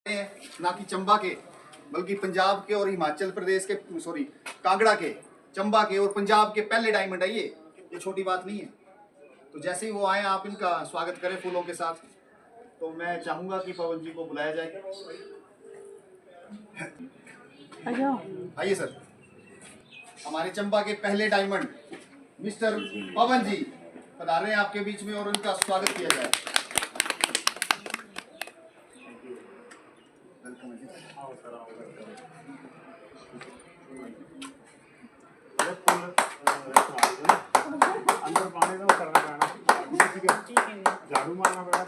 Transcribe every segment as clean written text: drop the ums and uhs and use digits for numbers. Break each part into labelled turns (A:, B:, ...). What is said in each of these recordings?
A: ना कि चंबा के, बल्कि पंजाब के और हिमाचल प्रदेश के, सॉरी कांगड़ा के, चंबा के और पंजाब के पहले डायमंड है ये छोटी बात नहीं है। तो जैसे ही वो आए आप इनका स्वागत करें फूलों के साथ। तो मैं चाहूंगा कि पवन जी को बुलाया जाए। आइए सर, हमारे चंबा के पहले डायमंड मिस्टर पवन जी पधार रहे हैं आपके बीच में और उनका स्वागत किया जाए।
B: अंदर पानी में उतरना पड़ेगा, ठीक है, झाड़ू मारना पड़ेगा।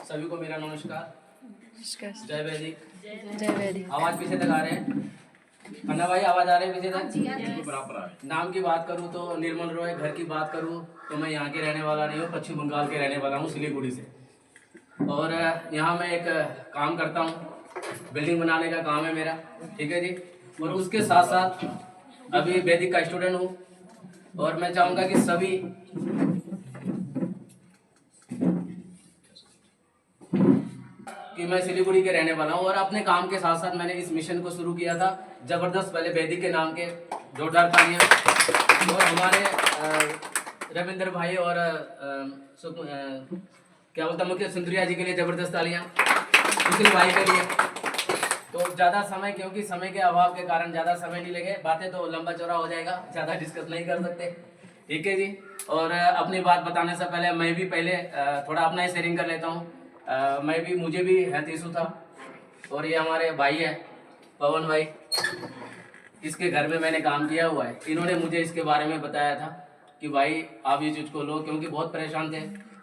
C: सभी को मेरा नमस्कार। जय वैदिक।
D: जय वैदिक।
C: आवाज पीछे तक आ रहे हैं? अन्ना भाई आवाज आ रही है पीछे तक? बराबर आ रही है। नाम की बात करूं तो निर्मल रॉय, घर की बात करूं तो मैं यहाँ के रहने वाला नहीं हूँ, पश्चिम बंगाल के रहने वाला हूँ, सिलीगुड़ी से। और यहाँ मैं एक काम करता हूँ, बिल्डिंग बनाने का काम है मेरा, ठीक है जी। और उसके साथ साथ अभी वैदिक का स्टूडेंट हूँ। और मैं चाहूँगा कि सभी कि मैं सिलीगुड़ी के रहने वाला हूँ और अपने काम के साथ साथ मैंने इस मिशन को शुरू किया था जबरदस्त, पहले वैदिक के नाम के, जोरदार तालियां। और हमारे रविंद्र भाई और क्या बोलता मुकेश सुंदरिया जी के लिए जबरदस्त तालियां, सुशील भाई के लिए। तो ज़्यादा समय, क्योंकि समय के अभाव के कारण ज़्यादा समय नहीं लगे, बातें तो लंबा चौड़ा हो जाएगा, ज़्यादा डिस्कस नहीं कर सकते, ठीक है जी। और अपनी बात बताने से पहले मैं भी पहले थोड़ा अपना ही शेयरिंग कर लेता हूँ। मुझे भी हेल्थ इशू था और ये हमारे भाई है पवन भाई, इसके घर में मैंने काम किया हुआ है। इन्होंने मुझे इसके बारे में बताया था कि भाई आप ये चीज़ को लो, क्योंकि बहुत परेशान थे।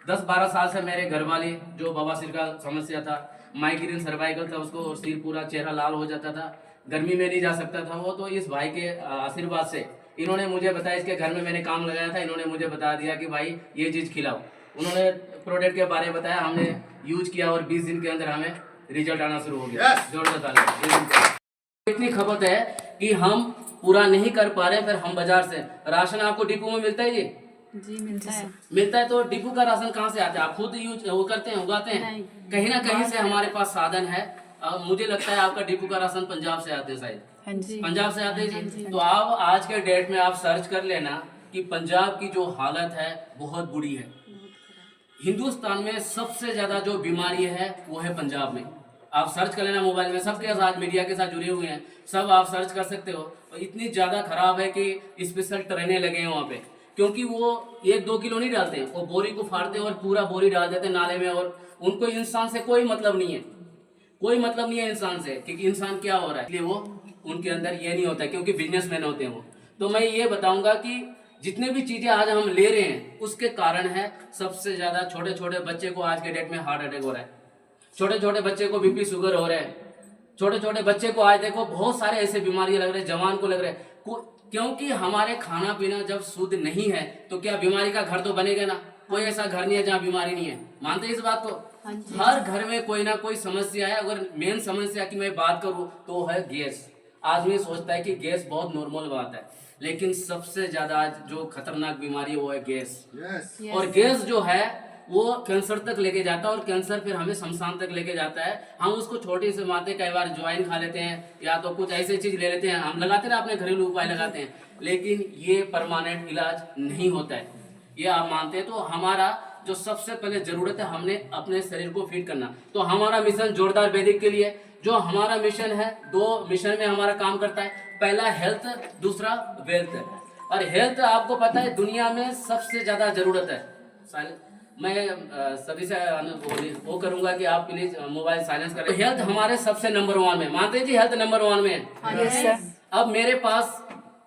C: 10-12 साल से मेरे घर वाली जो बवासीर का समस्या था, माइग्रेन सर्वाइकल था उसको, और सिर पूरा चेहरा लाल हो जाता था, गर्मी में नहीं जा सकता था वो। तो इस भाई के आशीर्वाद से इन्होंने मुझे बताया, इसके घर में मैंने काम लगाया था, इन्होंने मुझे बता दिया कि भाई ये चीज़ खिलाओ। उन्होंने प्रोडक्ट के बारे में बताया, हमने यूज किया और 20 दिन के अंदर हमें रिजल्ट आना शुरू हो गया। जोरदार। इतनी खपत है कि हम पूरा नहीं कर पा रहे, फिर हम बाजार से राशन, आपको डिपो में मिलता है
D: जी
C: मिलता है। तो डिपो का राशन कहाँ से आता है? आप खुद यूज वो करते हैं, उगाते हैं? कहीं ना कहीं से हमारे पास साधन है। मुझे लगता है आपका डिपो का राशन पंजाब से आते हैं शायद।
D: हाँ जी।
C: पंजाब से आते हैं जी। तो आप आज के डेट में आप सर्च कर लेना कि पंजाब की जो हालत है बहुत बुरी है। हिंदुस्तान में सबसे ज्यादा जो बीमारी है वो है पंजाब में। आप सर्च कर लेना मोबाइल में, सबके साथ मीडिया के साथ जुड़े हुए हैं, सब आप सर्च कर सकते हो। और इतनी ज्यादा खराब है कि स्पेशल ट्रेनें लगे हैं वहाँ पे, क्योंकि वो 1-2 किलो नहीं डालते, वो बोरी को फाड़ते और पूरा बोरी डाल देते नाले में। और उनको इंसान से कोई मतलब नहीं है, कोई मतलब नहीं है इंसान से कि इंसान क्या हो रहा है, इसलिए वो उनके अंदर ये नहीं होता, क्योंकि बिजनेसमैन होते हैं वो। तो मैं ये बताऊंगा कि जितने भी चीजें आज हम ले रहे हैं उसके कारण है सबसे ज्यादा छोटे छोटे बच्चे को आज के डेट में हार्ट अटैक हो रहा है, छोटे छोटे बच्चे को बीपी शुगर हो रहे हैं, छोटे छोटे बच्चे को आज देखो बहुत सारे ऐसे बीमारियां लग रहे हैं, जवान को लग रहे हैं। क्योंकि हमारे खाना पीना जब शुद्ध नहीं है तो क्या बीमारी का घर तो बनेगा ना? कोई ऐसा घर नहीं है जहाँ बीमारी नहीं है, मानते हैं इस बात को? हर घर में कोई ना कोई समस्या है। अगर मेन समस्या की मैं बात करूं तो है गैस। आदमी सोचता है कि गैस बहुत नॉर्मल बात है, लेकिन सबसे ज्यादा आज जो खतरनाक बीमारी वो है गैस। और गैस जो है वो कैंसर तक लेके जाता है, और कैंसर फिर हमें शमशान तक लेके जाता है। हम उसको छोटी से मारते, कई बार ज्वाइन खा लेते हैं या तो कुछ ऐसी चीज ले लेते हैं, हम लगाते हैं अपने घरेलू उपाय लगाते हैं, लेकिन ये परमानेंट इलाज नहीं होता है, ये आप मानते हैं। तो हमारा जो सबसे पहले जरूरत है, हमने अपने शरीर को फिट करना। तो हमारा मिशन जोरदार वैदिक के लिए, जो हमारा मिशन है, 2 मिशन में हमारा काम करता है। पहला हेल्थ, दूसरा वेल्थ। और हेल्थ आपको पता है दुनिया में सबसे ज्यादा जरूरत है। मैं सभी से वो करूंगा कि आप प्लीज मोबाइल साइलेंस करें। हेल्थ हमारे सबसे नंबर 1 में, मानते हैं जी हेल्थ नंबर 1 में है।
D: Yes sir.
C: अब मेरे पास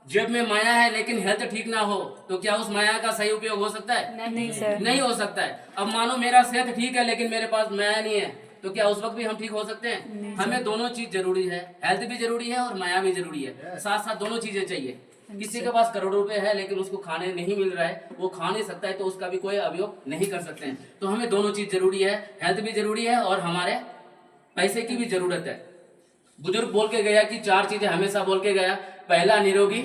C: जेब में माया है लेकिन हेल्थ ठीक ना हो तो क्या उस माया का सही उपयोग हो सकता है?
D: नहीं सर।
C: नहीं हो सकता है। अब मानो मेरा सेहत ठीक है लेकिन मेरे पास माया नहीं है तो क्या उस वक्त भी हम ठीक हो सकते हैं? हमें दोनों चीज जरूरी है, हेल्थ भी जरूरी है और माया भी जरूरी है, साथ साथ दोनों चीजें चाहिए। किसी के पास करोड़ों रुपए है लेकिन उसको खाने नहीं मिल रहा है, वो खा नहीं सकता है तो उसका भी कोई अभियोग नहीं कर सकते हैं। तो हमें दोनों चीज जरूरी है, हेल्थ भी जरूरी है और हमारे पैसे की भी जरूरत है। बुजुर्ग बोल के गया कि 4 चीजें हमेशा बोल के गया, पहला निरोगी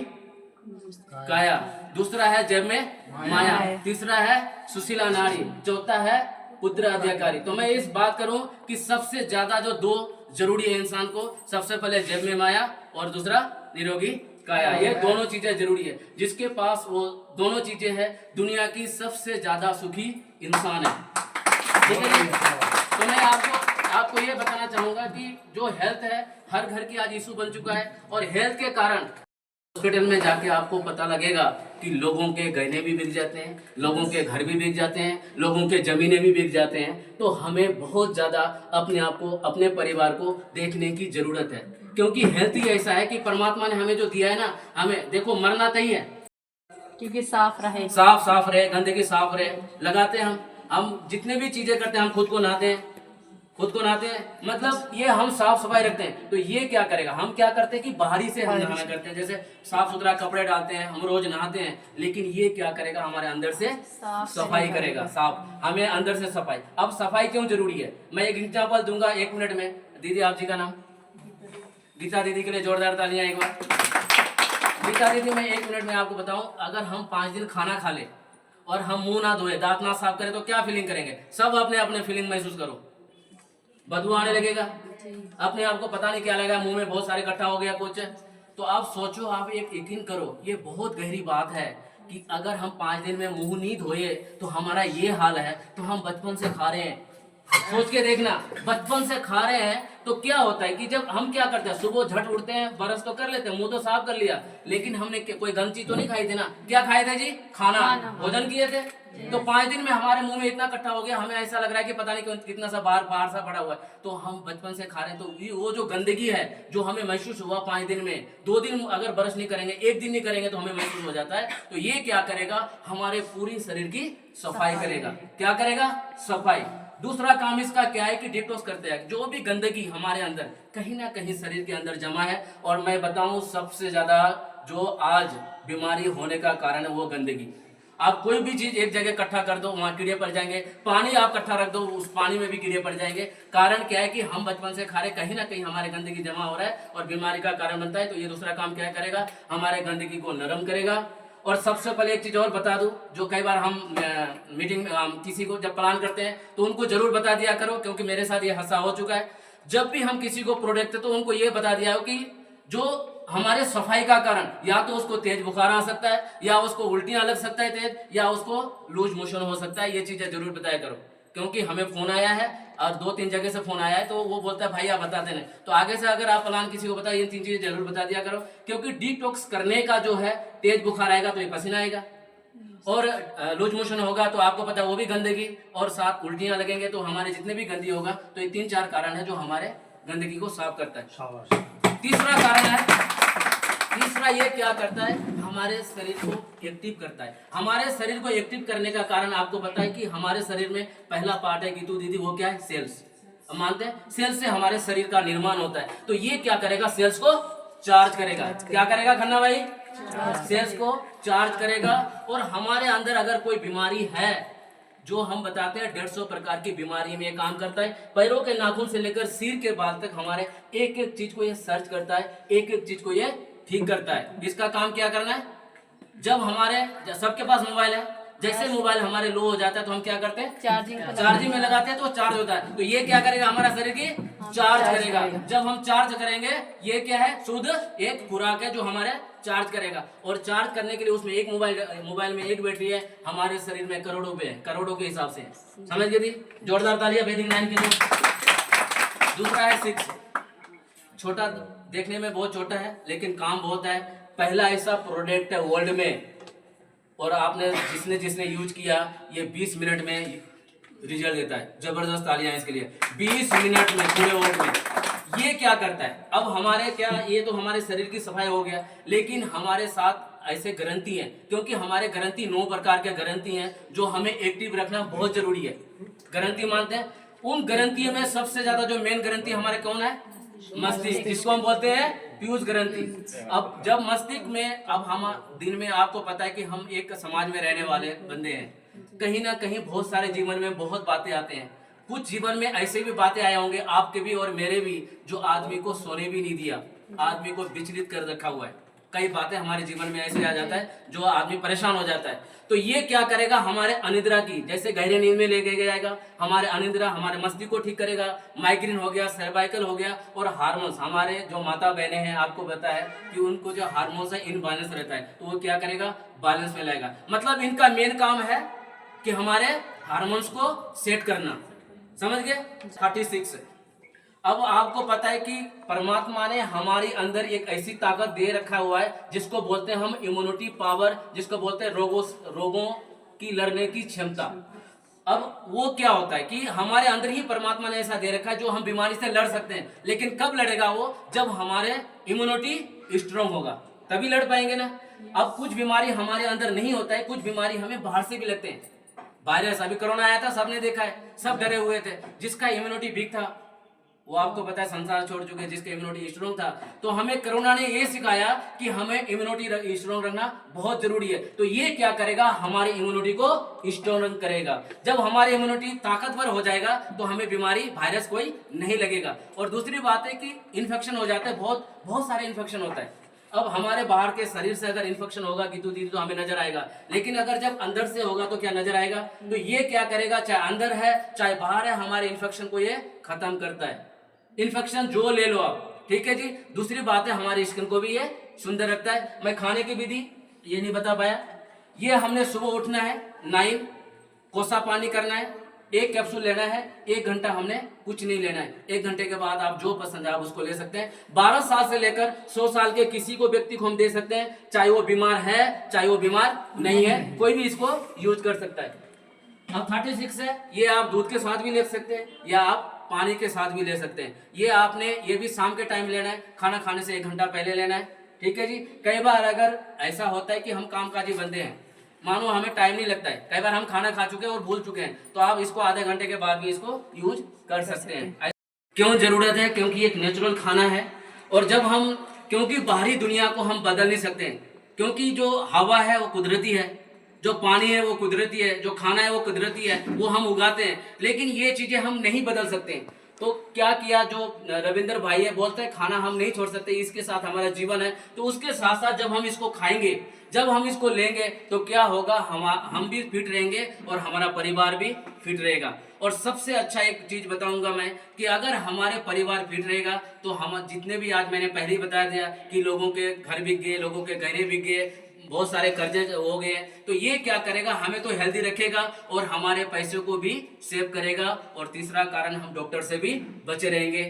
C: काया, दूसरा है जेब में माया, तीसरा है सुशीला नारी, चौथा है पुत्र अधिकारी। तो मैं इस बात करूं कि सबसे ज्यादा जो 2 जरूरी है इंसान को, सबसे पहले जेब में माया और दूसरा निरोगी काया, ये दोनों चीजें जरूरी है। जिसके पास वो दोनों चीजें हैं दुनिया की सबसे ज्यादा सुखी इंसान है, ठीक है। तो मैं आपको ये बताना चाहूंगा कि जो हेल्थ है हर घर की आज इशू बन चुका है और हेल्थ के कारण हॉस्पिटल में जाके आपको पता लगेगा कि लोगों के गहने भी बिक जाते हैं, लोगों के घर भी बिक जाते हैं, लोगों के जमीनें भी बिक जाते हैं। तो हमें बहुत ज्यादा अपने आप को, अपने परिवार को देखने की जरूरत है, क्योंकि हेल्थ ही ऐसा है कि परमात्मा ने हमें जो दिया है ना, हमें देखो मरना तो ही है,
D: क्योंकि साफ रहे,
C: साफ रहे, गंदगी साफ रहे, लगाते हैं हम जितने भी चीजें करते हैं, हम खुद को नहाते हैं, मतलब ये हम साफ सफाई रखते हैं। तो ये क्या करेगा, हम क्या करते हैं कि बाहरी से हम नहाना करते हैं, जैसे साफ सुथरा कपड़े डालते हैं, हम रोज नहाते हैं, लेकिन ये क्या करेगा, हमारे अंदर से सफाई करेगा, साफ, हमें अंदर से सफाई। अब सफाई क्यों जरूरी है, मैं एक एग्जांपल दूंगा 1 मिनट में। दीदी आप जी का नाम? गीता दीदी के लिए जोरदार तालियां एक बार। गीता दीदी, मैं 1 मिनट में आपको बताऊं, अगर हम 5 दिन खाना खा ले और हम मुंह ना धोए, दांत ना साफ करें तो क्या फीलिंग करेंगे? सब अपने अपने फीलिंग महसूस करो, बदबू आने लगेगा, अपने आप को पता नहीं क्या लगेगा, मुंह में बहुत सारे इकट्ठा हो गया कुछ। तो आप सोचो, आप एक यकीन करो, ये बहुत गहरी बात है कि अगर हम 5 दिन में मुंह नहीं धोए तो हमारा ये हाल है। तो हम बचपन से खा रहे हैं, सोच के देखना, बचपन से खा रहे हैं तो क्या होता है कि जब हम क्या करते हैं, सुबह झट उठते हैं, ब्रश तो कर लेते हैं, मुंह तो साफ कर लिया, लेकिन हमने कोई गंदी चीज तो नहीं खाई थी ना। क्या खाए थे जी? खाना, भोजन किए थे। तो 5 दिन में हमारे मुंह में इतना इकट्ठा हो गया, हमें ऐसा लग रहा है कि पता नहीं कितना सा बाहर सा पड़ा हुआ है। तो हम बचपन से खा रहे हैं, तो वो जो गंदगी है जो हमें महसूस हुआ 5 दिन में, 2 दिन अगर ब्रश नहीं करेंगे, 1 दिन नहीं करेंगे तो हमें महसूस हो जाता है। तो ये क्या करेगा, हमारे पूरी शरीर की सफाई करेगा। क्या करेगा? सफाई। दूसरा काम इसका क्या है कि डिटॉक्स करते हैं जो भी गंदगी हमारे अंदर कहीं ना कहीं शरीर के अंदर जमा है। और मैं बताऊं, सबसे ज्यादा जो आज बीमारी होने का कारण है वो गंदगी। आप कोई भी चीज एक जगह इकट्ठा कर दो, वहां कीड़े पड़ जाएंगे। पानी आप इकट्ठा रख दो, उस पानी में भी कीड़े पड़ जाएंगे। कारण क्या है कि हम बचपन से खा रहे, कहीं ना कहीं हमारे गंदगी जमा हो रहा है और बीमारी का कारण बनता है। तो ये दूसरा काम क्या करेगा, हमारे गंदगी को नरम करेगा। और सबसे पहले एक चीज और बता दूं, जो कई बार हम मीटिंग किसी को जब प्लान करते हैं तो उनको जरूर बता दिया करो, क्योंकि मेरे साथ ये हादसा हो चुका है। जब भी हम किसी को प्रोडक्ट तो उनको ये बता दिया हो कि जो हमारे सफाई का कारण, या तो उसको तेज बुखार आ सकता है, या उसको उल्टियां लग सकता है तेज, या उसको लूज मोशन हो सकता है। ये चीजें जरूर बताया करो, क्योंकि हमें फोन आया है और 2-3 जगह से फोन आया है, तो वो बोलता है भाई आप बताते नहीं। तो आगे से अगर आप प्लान किसी को बताए, ये 3 चीजें जरूर बता दिया करो, क्योंकि डिटॉक्स करने का जो है, तेज बुखार आएगा तो ये पसीना आएगा, और लूज मोशन होगा तो आपको पता है वो भी गंदगी, और साथ उल्टियां लगेंगे तो हमारे जितने भी गंदगी होगा। तो ये 3-4 कारण है जो हमारे गंदगी को साफ करता है। तीसरा कारण है, तीसरा ये क्या करता है, हमारे शरीर को एक्टिव करता है। हमारे शरीर को एक्टिव करने का कारण आपको पता है कि हमारे शरीर में पहला पार्ट है गीतू दीदी, वो क्या है? सेल्स। मानते हैं सेल्स से हमारे शरीर का निर्माण होता है। तो ये क्या करेगा, सेल्स को चार्ज करेगा। क्या करेगा खन्ना भाई? सेल्स को चार्ज करेगा। और हमारे अंदर अगर कोई बीमारी है, जो हम बताते हैं 150 प्रकार की बीमारी में काम करता है। पैरों के नाखून से लेकर सिर के बाल तक हमारे एक एक चीज को ये सर्च करता है, एक एक चीज को ये ठीक करता है। इसका काम क्या करना है, जब हमारे सबके पास मोबाइल है, जैसे मोबाइल हमारे लो हो जाता है तो हम क्या करते हैं, चार्जिंग में लगाते हैं तो चार्ज होता है। तो ये क्या करेगा, हमारा शरीर की चार्ज करेगा। जब हम चार्ज करेंगे, ये क्या है, शुद्ध एक खुराक है जो हमारे चार्ज करेगा। और चार्ज करने के लिए उसमें एक मोबाइल में एक बैटरी है, हमारे शरीर में करोड़ों पे है, करोड़ों के हिसाब से। समझ गए थी? जोरदार तालियां वैदिक 9 के लिए। दूसरा है 6, छोटा, देखने में बहुत छोटा है लेकिन काम बहुत है। पहला ऐसा प्रोडक्ट है वर्ल्ड में और आपने जिसने जिसने यूज किया ये 20 मिनट में रिजल्ट देता है। जबरदस्त तालियां इसके लिए। 20 मिनट में पूरे वोट में ये क्या करता है? अब हमारे क्या, ये तो हमारे शरीर की सफाई हो गया, लेकिन हमारे साथ ऐसे ग्रंथि हैं, क्योंकि हमारे ग्रंथि 9 प्रकार के ग्रंथि हैं जो हमें एक्टिव रखना बहुत जरूरी है। ग्रंथि मानते हैं, उन ग्रंथियों में सबसे ज्यादा जो मेन ग्रंथि हमारे कौन है? मस्तिष्क, जिसको हम बोलते हैं पीयूष ग्रंथि। अब जब मस्तिष्क में, अब हम दिन में आपको पता है कि हम एक समाज में रहने वाले बंदे हैं, कहीं ना कहीं बहुत सारे जीवन में बहुत बातें आते हैं। कुछ जीवन में ऐसे भी बातें आए होंगे आपके भी और मेरे भी, जो आदमी को सोने भी नहीं दिया, आदमी को विचलित कर रखा हुआ है। कई बातें हमारे जीवन में ऐसे आ जाता है जो आदमी परेशान हो जाता है। तो ये क्या करेगा? हमारे अनिद्रा की, जैसे गहरे नींद में लेके जाएगा, हमारे अनिद्रा, हमारे मस्तिष्क को ठीक करेगा। माइग्रेन हो गया, सर्वाइकल हो गया, और हार्मोन्स, हमारे जो माता बहनें हैं आपको पता है कि उनको जो हार्मोन्स है इनबैलेंस रहता है, तो वो क्या करेगा? बैलेंस में लाएगा। मतलब इनका मेन काम है कि हमारे हार्मोन्स को सेट करना। समझ गए? 36। अब आपको पता है कि परमात्मा ने हमारे अंदर एक ऐसी ताकत दे रखा हुआ है जिसको बोलते हैं हम इम्यूनिटी पावर, जिसको बोलते हैं रोगों की लड़ने की क्षमता। अब वो क्या होता है कि हमारे अंदर ही परमात्मा ने ऐसा दे रखा है जो हम बीमारी से लड़ सकते हैं। लेकिन कब लड़ेगा वो? जब हमारे इम्यूनिटी स्ट्रांग होगा, तभी लड़ पाएंगे ना। अब कुछ बीमारी हमारे अंदर नहीं होता है, कुछ बीमारी हमें बाहर से भी लगते हैं। वायरस, अभी कोरोना आया था, सबने देखा है, सब डरे हुए थे। जिसका इम्यूनिटी वीक था वो आपको पता है संसार छोड़ चुके, जिसका इम्यूनिटी स्ट्रांग था। तो हमें कोरोना ने ये सिखाया कि हमें इम्यूनिटी स्ट्रांग रखना बहुत जरूरी है। तो ये क्या करेगा? हमारी इम्यूनिटी को स्ट्रांग करेगा। जब हमारी इम्यूनिटी ताकतवर हो जाएगा तो हमें बीमारी, वायरस कोई नहीं लगेगा। और दूसरी बात है कि इन्फेक्शन हो जाता है, बहुत सारे इन्फेक्शन होता है। अब हमारे बाहर के शरीर से अगर इन्फेक्शन होगा कि तो हमें नजर आएगा, लेकिन अगर जब अंदर से होगा तो क्या नजर आएगा? तो ये क्या करेगा? चाहे अंदर है चाहे बाहर है, हमारे इन्फेक्शन को ये खत्म करता है। इन्फेक्शन जो ले लो आप, ठीक है जी। दूसरी बात है, हमारी स्किन को भी ये सुंदर रखता है। मैं खाने की विधि ये नहीं बता पाया। ये हमने सुबह उठना है, 9 कोसा पानी करना है, 1 कैप्सूल लेना है, 1 घंटा हमने कुछ नहीं लेना है। 1 घंटे के बाद आप जो पसंद है आप उसको ले सकते हैं। 12 साल से लेकर 100 साल के किसी को व्यक्ति को हम दे सकते हैं, चाहे वो बीमार है चाहे वो बीमार नहीं है, कोई भी इसको यूज कर सकता है। अब 36 है, ये आप दूध के साथ भी ले सकते हैं या आप पानी के साथ भी ले सकते हैं। ये आपने ये भी शाम के टाइम लेना है, खाना खाने से 1 घंटा पहले लेना है, ठीक है जी। कई बार अगर ऐसा होता है कि हम कामकाजी बंदे हैं, मानो हमें टाइम नहीं लगता है, कई बार हम खाना खा चुके हैं और भूल चुके हैं, तो आप इसको आधे घंटे के बाद भी इसको यूज कर सकते हैं। क्यों जरूरत है? क्योंकि एक नेचुरल खाना है। और जब हम, क्योंकि बाहरी दुनिया को हम बदल नहीं सकते, क्योंकि जो हवा है वो कुदरती है, जो पानी है वो कुदरती है, जो खाना है वो कुदरती है, वो हम उगाते हैं, लेकिन ये चीजें हम नहीं बदल सकते। तो क्या किया, जो रविंद्र भाई है बोलते हैं खाना हम नहीं छोड़ सकते, इसके साथ हमारा जीवन है। तो उसके साथ साथ जब हम इसको खाएंगे, जब हम इसको लेंगे, तो क्या होगा? हम भी फिट रहेंगे और हमारा परिवार भी फिट रहेगा। और सबसे अच्छा एक चीज बताऊंगा मैं कि अगर हमारे परिवार फिट रहेगा तो हम जितने भी, आज मैंने पहले ही बता दिया कि लोगों के घर बिक गए, लोगों के गहने बिक गए, बहुत सारे कर्जे हो गए, तो ये क्या करेगा? हमें तो हेल्दी रखेगा और हमारे पैसों को भी सेव करेगा। और तीसरा कारण, हम डॉक्टर से भी बचे रहेंगे।